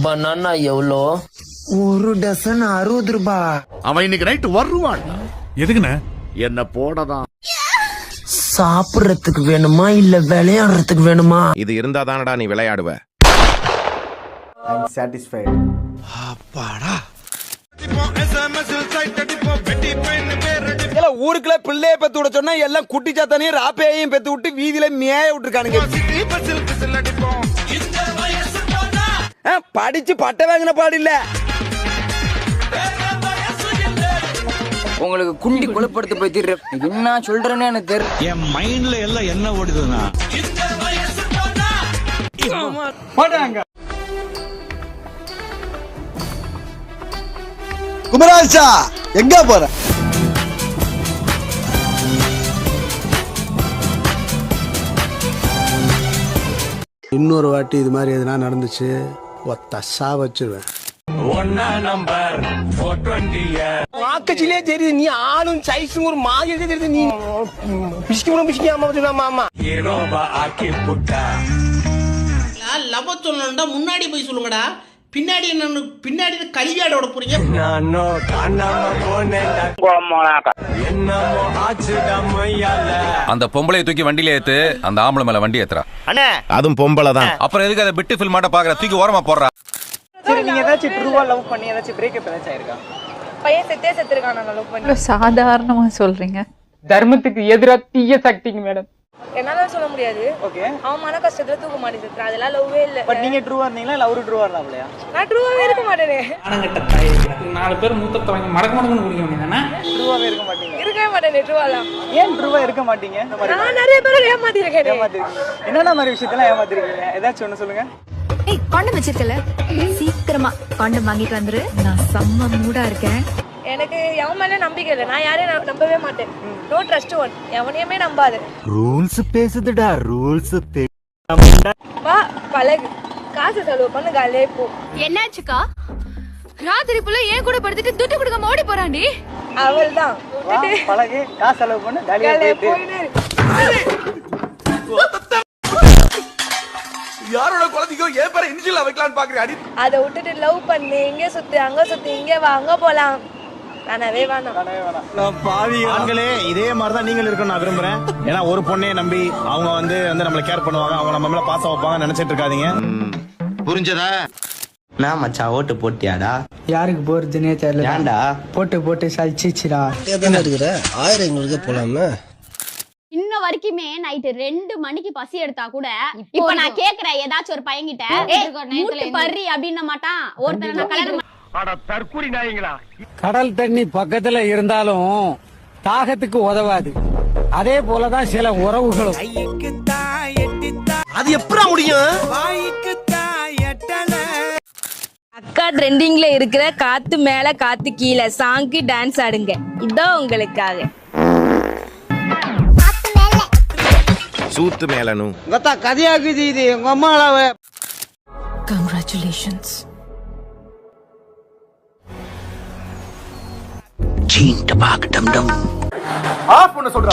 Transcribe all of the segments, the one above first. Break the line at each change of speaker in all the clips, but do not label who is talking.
Banana எவ்வளோ? ஒரு dozen 60 ரூபாய்.
அவன் இன்னைக்கு நைட்டு வருவான்.
எதுக்குண்ணே?
என்ன போடதான்.
சாப்பிடுறதுக்கு வேணுமா இல்ல விளையாடுறதுக்கு வேணுமா?
இது இருந்தா தானடா நீ விளையாடுவ.
I'm satisfied.
அப்பாடா.
ஊருக்குள்ள பிள்ளைய பெத்து விட சொன்னா எல்லாம் குட்டி சாத்தானையும் ராப்பையையும் பெத்து விட்டு வீதியில மேய விட்டுருக்கானுங்க. படிச்சு பட்ட வாங்கின பாடு இல்ல.
உங்களுக்கு குண்டி குழப்படுத்த போய் தீர்ற என்ன சொல்றேன்னு எனக்கு தெரியும்.
என் மைண்ட்ல எல்லாம் என்ன ஓடுதுன்னா
குமராஜா எங்க போற?
இன்னொரு வாட்டி இது மாதிரி எதுனா நடந்துச்சு ஒத்தசா வச்சிருவேன்.
வாக்கச்சிலே தெரியுது நீ ஆளும் சைஸும் ஒரு மாதிரி தெரியுது. நீ பிசிக்காம
லவ் சொல்லணும்டா முன்னாடி போய் சொல்லுங்கடா. பின்னாடி என்ன பின்னாடி கல்வியாடோட போறீங்க.
அந்த பொம்பளையை தூக்கி வண்டியில ஏத்து, அந்த ஆம்பளை மேல வண்டி ஏத்துறா.
அதுவும் பொம்பளை தான்.
அப்புறம் எதுக்கு அதை பிட்டு ஃபில் மாட்ட பாக்குற? தூக்கி ஓரமா போடுறா.
சரி, நீங்க ஏதாச்சும் ட்ரூவா லவ் பண்ணி ஏதாச்சும் பிரேக்கப் ஏதாச்சும் ஆயிருக்கா? பையன் செத்துருக்கான் நான் லவ் பண்ணி.
சாதாரணமா சொல்றீங்க.
தர்மத்துக்கு எதிரா தீய சக்திங்க மேடம்.
என்னால சொல்ல முடியாது. ஓகே. அவன் மன கஷ்டத்துல தூக்க மாட்டேங்குது. அதெல்லாம் லவ்வே இல்ல.
பட் நீங்க ட்ரூவா இருந்தீங்களா இல்ல அவரு ட்ரூவா இருந்தாப்லையா?
நான் ட்ரூவாவே இருக்க மாட்டேனே.
நாலு பேர் மூத்தத்தை வாங்கி மடக்கு குடிக்க வேண்டியதானே.
ட்ரூவாவே இருக்க மாட்டீங்க.
இருக்கவே மாட்டேனே ட்ரூவாலாம்.
ஏன் ட்ரூவா இருக்க மாட்டீங்க?
நான் நிறைய பேரை ஏமாத்திருக்கேன்.
என்னென்ன மாதிரி விஷயத்தெல்லாம் ஏமாத்திருக்கீங்க? ஏதாச்சும் ஒண்ணு சொல்லுங்க.
ஏய் காண்டம் வச்சிருக்கல, சீக்கிரமா காண்டம் வாங்கிட்டு வந்துரு. நான் செம்ம மூடா இருக்கேன். எனக்கு எவன் மேல நம்பிக்கை இல்லை. நான் யாரையும் நம்பவே மாட்டேன். No trust on. எவனையுமே நம்பாது.
ரூல்ஸ் பேசுதுடா ரூல்ஸ்.
வா பழகு, காசு செலவு பண்ணு, காலையே போ.
என்னாச்சுக்கா? ராத்திரி புள்ள ஏன் கூட படுத்துட்டு துட்டு கொடுக்க ஓடி போறாண்டி.
அவள் தான்
பழகு, காசு செலவு பண்ணு, காலையே போயிடு.
யாரோட குழந்தைக்கோ ஏன் பேர இனிஷியல் வைக்கலாம்னு பாக்குறேன்.
அதை விட்டுட்டு லவ் பண்ணு, இங்க சுத்து அங்க சுத்து, இங்க வா அங்க போலாம். நானவே வேணாம்.
ஆண்களே இதே மாதிரிதான் நீங்கள் இருக்கணும் நான் விரும்புறேன். ஏன்னா ஒரு பொண்ணையே நம்பி அவங்க வந்து நம்மள கேர் பண்ணுவாங்க, அவங்க நம்ம மேல பாசம் வைப்பாங்க நினைச்சிட்டு இருக்காதீங்க. புரிஞ்சதா?
நான் மச்சான் ஓட்டு போட்டியாடா?
யாருக்கு போறதுன்னே தெரியல.
ஏன்டா
போட்டு சலிச்சிச்சுடா. எதனா இருக்கிற 1000 எங்களுக்கு போலாமே.
இன்ன வரைக்குமே நைட்டு 2 மணிக்கு பசி எடுத்தா கூட இப்ப நான் கேக்குறேன் ஏதாச்சும் ஒரு பையன்கிட்ட மூட்டு பறி அப்படின்ன மாட்டான். ஒருத்தர் நான் கல்யாணம்
கடல் தண்ணி பக்கத்துல இருந்தாலும் தாகத்துக்கு உதவாது. அதே போலதான் சில உறவுகளும்.
அது எப்படா முடியும்?
அக்கா ட்ரெண்டிங்ல இருக்கிற காத்து மேல காத்து கீழே சாங்க்கு டான்ஸ் ஆடுங்க. இதான் உங்களுக்காக.
சூத்து மேலனு
கதையாக்குது இது உங்க அம்மாளாவ.
கங்க்ராச்சுலேஷன்ஸ்.
சீண்ட பாக் டம் டம்.
ஆஃப் பண்ண சொல்றா.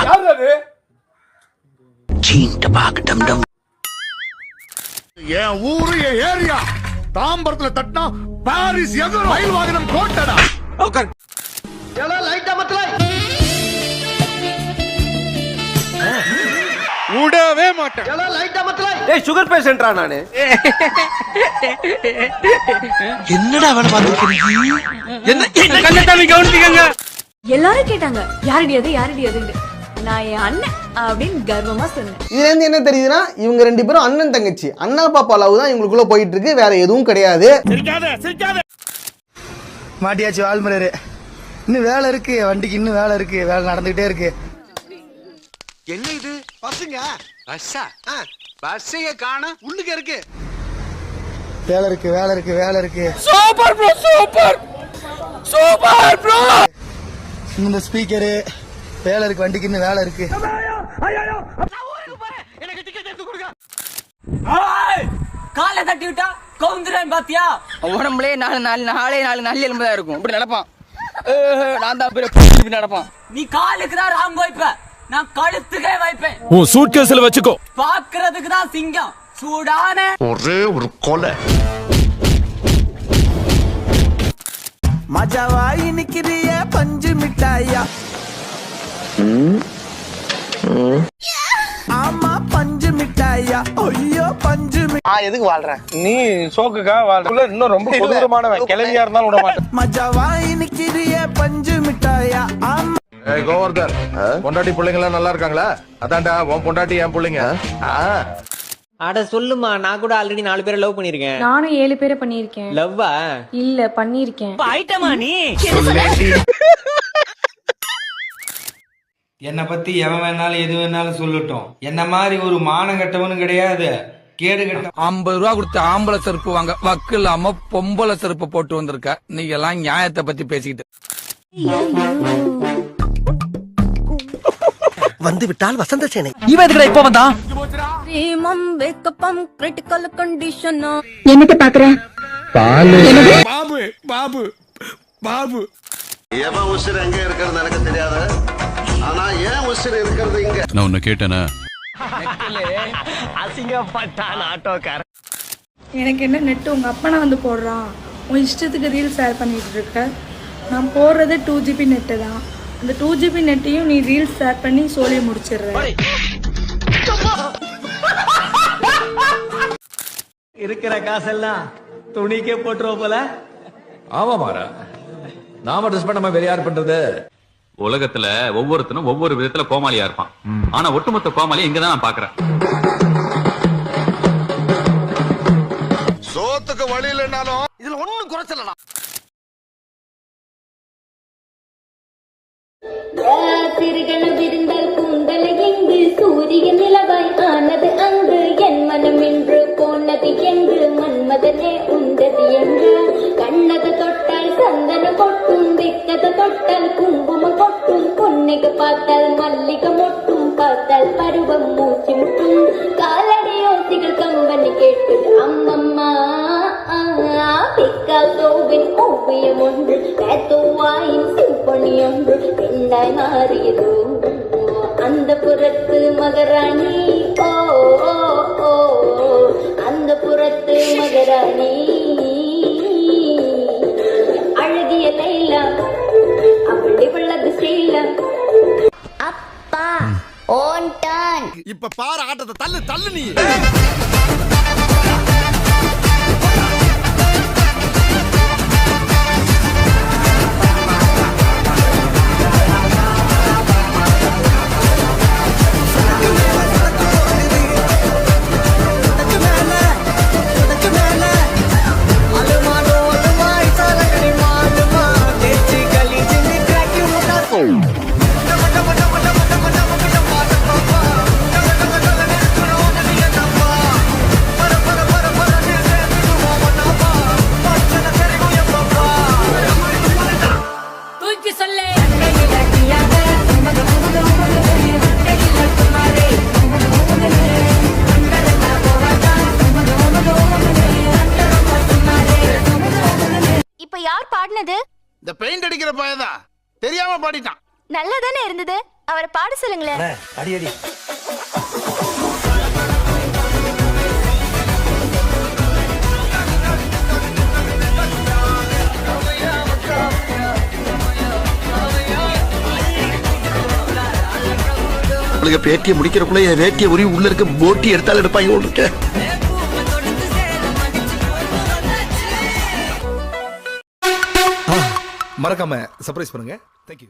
யார் அது?
சீண்ட பாக் டம் டம்.
என் ஊரு என் ஏரியா தாம்பரத்துல தட்டினா பாரிஸ் எதிர ரயில் வாகனம் கோட்டடா.
எல்லாம் லைட்டா மத்தல.
விடவே மாட்டேன்.
எல்லாம் லைட்டா மத்தல. டேய் சுகர் பேஷண்ட்ரா நானு.
என்னடா அவன பாத்துக்கிறீங்க?
என்ன கண்ணத்தாமி கவுண்டிங்க.
எல்லாரும் கேட்டாங்க யாரடி அது. நான் என் அண்ணன் அப்படின்னு கர்வமா சொன்னேன்.
இதுல இருந்து என்ன தெரியுதுன்னா இவங்க 2 பேரும் அண்ணன் தங்கச்சி. அண்ணா பாப்பா லவ் தான் இவங்களுக்குள்ள போயிட்டு இருக்கு. வேற எதுவும் கிடையாது. மாட்டியாச்சு வால்மலரு. இன்னும் வேலை இருக்கு, வண்டிக்கு இன்னும் வேலை இருக்கு. வேலை நடந்துகிட்டே இருக்கு.
என்ன இது? பஸ்ஸுங்க. பஸ்ஸா? பஸ்ஸையே காணோம். உள்ளுக்கு இருக்கு.
வேலை இருக்கு.
Super bro, super bro.
இந்த ஸ்பீக்கரு வேலை இருக்கு, வண்டிக்கு இன்னும் வேலை இருக்கு.
எனக்கு டிக்கெட் எடுத்து கொடுங்க.
காலை தட்டி விட்டா கவுந்துறேன் பாத்தியா? உடம்புலே 4 நல்ல எலும்புதான் இருக்கும். இப்படி நடப்பான். நான் தான் பெரிய நடப்பான். நீ காலுக்கு தான் ராங் வைப்ப, நான் கழுத்துக்கே வைப்பேன்.
உன் சூட்கேஸ்ல வச்சுக்கோ.
பாக்குறதுக்கு தான் சிங்கம். சூடான
ஒரே ஒரு கொலை.
மஜாவா இனிக்கிறிய பஞ்சு மிட்டாயா ஆமா பஞ்சு மிட்டாயா ஐயோ பஞ்சு
எதுக்கு வாழ்றேன் நீ சோக்குக்கா வாழ்ற இன்னும் ரொம்ப கொடூரமானவன் கிளவியா இருந்தாலும் விட மாட்டேன்
மஜாவா இனிக்கிறிய பஞ்சு மிட்டாயா ஆமா
கோவர்தன் பொண்டாட்டி பிள்ளைங்க எல்லாம் நல்லா இருக்காங்களா? அதான்டா உன் பொண்டாட்டி என் பிள்ளைங்க.
அட சொல்லுமா, நான் கூட ஆல்ரெடி 4 பேரை லவ் பண்ணிருக்கேன்.
நானும் 7 பேரை பண்ணிருக்கேன்.
லவ்வா?
இல்ல பண்ணிருக்கேன்.
ஐட்டமா நீ?
என்னை பத்தி எவன் வேணாலும் எது வேணாலும் சொல்லட்டும். என்ன மாதிரி ஒரு மானம் கட்டவனும் கிடையாது, கேடு கட்ட. 50 ரூபா கொடுத்து ஆம்பளை செருப்பு வாங்க வக்கு இல்லாம பொம்பளை செருப்பு போட்டு வந்திருக்க. நீங்க எல்லாம் நியாயத்தை பத்தி பேசிக்கிட்டு
வந்து விட்டால் வசந்த சேனை.
இவன் எதுக்குடா இப்ப வந்தான்?
என்னத்த பாக்குற?
பாபு பாபு பாபு
எவன் உசுர் எங்க இருக்கிறது எனக்கு தெரியாது. ஆனா ஏன் உசுர் இருக்கிறது இங்க? நான் உன்னை கேட்டேனா?
அசிங்கப்பட்டான் ஆட்டோக்கார.
எனக்கு என்ன நெட்டு உங்க அப்பனா வந்து போடுறான். உன் இஷ்டத்துக்கு ரீல் ஷேர் பண்ணிட்டு இருக்க. நான் போடுறது 2GB நெட்டு தான். அந்த 2GB நெட்டையும் நீ ரீல்ஸ் ஷேர் பண்ணி சொல்லி முடிச்சிடுற.
இருக்கிற காசெல்லாம் துணிக்கே போட்டுருவோம் போல.
ஆமா மாறா, நாம ட்ரெஸ் பண்ணாம வேற யார் பண்றது? உலகத்துல ஒவ்வொருத்தனும் ஒவ்வொரு விதத்துல கோமாளியா இருப்பான். ஆனா ஒட்டுமொத்த கோமாளி இங்கதான் நான் பாக்குறேன்.
சோத்துக்கு வழி இல்லைன்னாலும்
இதுல ஒண்ணும் குறைச்சலடா.
சிறுகண விருந்தல் கூந்தல் எங்கு சூரிய நிலவாய் ஆனது அங்கு என் மனம் என்று போனது எங்கு மன்மதனே உண்டது எங்கு கண்ணது தொட்டால் சந்தன கொட்டும் விக்கது தொட்டால் குங்குமம் கொட்டும் பொன்னிக்கு பார்த்தால் மல்லிகை மொட்டும் பார்த்தால் பருவம் மூச்சு முட்டும் காலடி யோசிகள் கம்பனி கேட்டது அம்மம்மா பிக்காசோவின் ஓவியம் ஒன்று பேத்தோவாயின் சிம்பொனி ஒன்று பெண்ணாய் மாறியதோ அந்த புறத்து மகராணி ஓ ஓ ஓ அந்த புறத்து மகராணி அழகிய லைலா அவளை வள்ளது ஸ்ரீலா. அப்பா ஓன் டான்.
இப்ப பாரு ஆட்டத்தை, தள்ளு தள்ளு நீ.
இப்ப யார் பாடினது?
இந்த பெயிண்ட் அடிக்கிற பையன்தான் தெரியாம பாடிட்டான்.
நல்லதானே இருந்தது, அவரை பாட சொல்லுங்களேன்.
அடி அடி.
பேட்டியை முடிக்கிறக்குள்ள என் வேட்டியை உரி உள்ள இருக்க போட்டி எடுத்தாலும் எடுப்பாங்க இருக்க.
மறக்காம சர்ப்ரைஸ் பண்ணுங்க. தேங்க்யூ.